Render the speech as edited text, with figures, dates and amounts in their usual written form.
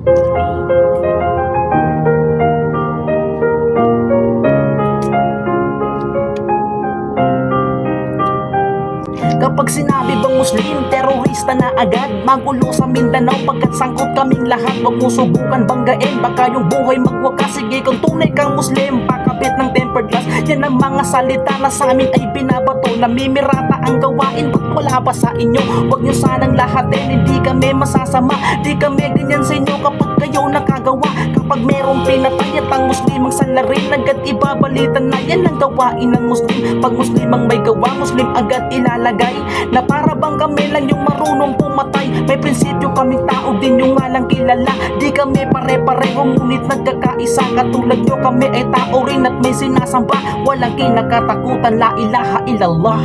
Kapag sinabi bang Muslim, terorista na agad. Magulo sa Mindanao pagkat sangkot kaming lahat. Huwag mo subukan banggain, baka yung buhay magwakas. Sige kung tunay kang Muslim, pakabit ng tempered glass. Yan ang mga salita na sa amin ay binabato. Namimirata ang gawain, ba't wala pa sa inyo? Huwag nyo sanang lahatin, hindi kami masasama. Di kami ganyan sa inyo kapag kayo nakagawa. Kapag merong pinatay at ang Muslim ang salarin, agad ibabalitan na yan ang gawain ng Muslim. Pag Muslim ang may gawa, Muslim agad ilalagay. Na para bang kami lang yung marunong pumatay. May prinsipyo kaming tao din yung nga lang kilala. Di kami pare-pareho ngunit nagkakaisa. Katulad nyo kami ay tao rin at may sinasamba. Walang kinakatakutan, la ilaha illallah.